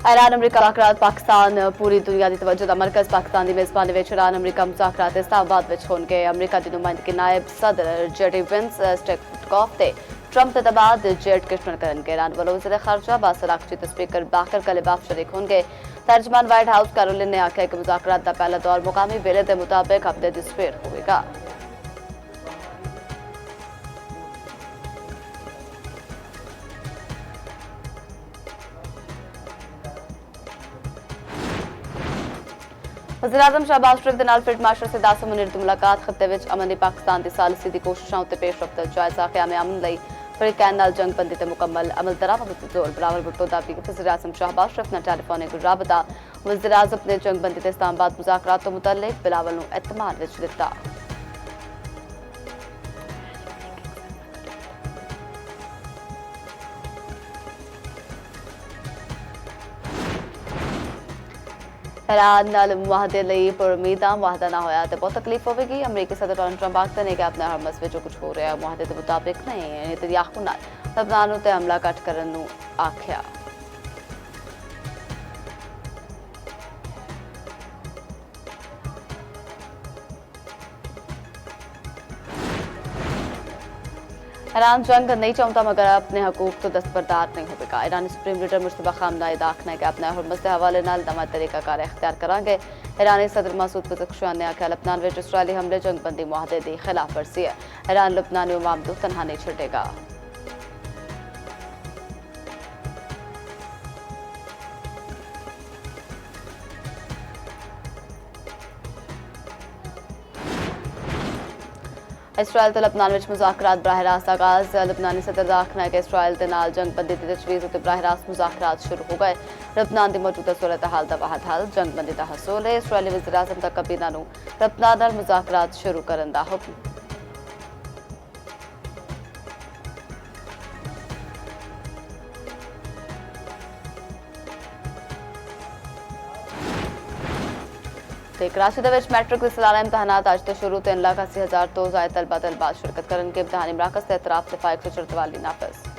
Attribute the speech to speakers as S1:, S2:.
S1: Iran अमरीका मुज़ाकरात पाकिस्तान पूरी दुनिया की तवज्जो का मरकज़ पाकिस्तान की मेज़बानी में ईरान अमरीका मुज़ाकरात इस्लामाबाद में होंगे। अमरीका की नुमाइंदगी नायब सदर जेडी वेंस स्टेटकॉफ ते ट्रंप ते बाद जेट किश्तमन करेंगे। ईरान वालों वज़ीर ख़ारजा अब्बास अराग़ची ते स्पीकर बाकर कलिबाफ शरीक होंगे। तर्जमान व्हाइट हाउस कैरोलिन ने आख्या कि मुज़ाकरात का पहला दौर मुकामी वेले के मुताबिक हफ्ते की सवेर होगा। वज़ीर-ए-आज़म शहबाज शरीफ के नाल फील्ड मार्शल सिद्धार्थ मुनीर की मुलाकात खत्ते विच अमन दी पाकिस्तान की सालसी की कोशिशों उत्ते पेशरफ्त दा जायजा क़याम अमन लई फरीकैन नाल जंगबंदी ते मुकम्मल अमल दरामद ते जोर। बिलावल भुट्टो दा भी वज़ीर-ए-आज़म शहबाज शरीफ नाल टेलीफोनिक राबता वज़ीर-ए-आज़म ने जंगबंदी ते इस्लामाबाद मुज़ाकरात तो मुतल्लिक बिलावल नूं इत्तमान विच दित्ता। ईरान नाल मुआहदे लई पुरउम्मीद मुआहदा ना होया ते बहुत तकलीफ होगी। अमरीकी सदर डोनाल्ड ट्रंप आखते ने कि अपने हरमस में जो कुछ हो रहा है मुआहदे के मुताबिक नहीं। नेतन्याहू नाल लबनान उत्ते हमला घट करन नूं आख्या। ईरान जंग नहीं चाहता मगर अपने हकूक तो दस्तबरदार नहीं होगा। ईरानी सुप्रीम लीडर मुश्तबा खामनाई का आखना है कि अपने हरमस के हवाले नाल नवा तरीकाकार इख्तियार करांगे। ईरानी सदर मसूद पज़ेश्कियान ने आख्या लबनान में इसराइली हमले जंगबंदी मुआहदे की खिलाफ वर्जी है। ईरान लबनानी अवाम को तनहा नहीं छड्डेगा। इसराइल तो लबनान में मुज़ाकरात बराह रास्त आगाज। लबनानी सदर का आखना है कि इसराइल के नाल जंगबंदी की तजवीज़ उत्ते बराह रास्त मुज़ाकरात शुरू हो गए। लबनान की मौजूदा सूरत हाल का वाहद हल जंगबंदी का हसूल है। इसराइली वज़ीर-ए-आज़म का कबीना नूं लबनान नाल मुज़ाकरात शुरू करने का हुक्म। कराची के मैट्रिक के सालाना इम्तहानात अज तो शुरू 3,80,000 तो ज़ायद तलबा तलबात शिरकत करन के इम्तहानी मराकज़ ते एतराफ़ दफ़ा 144 नाफिज़।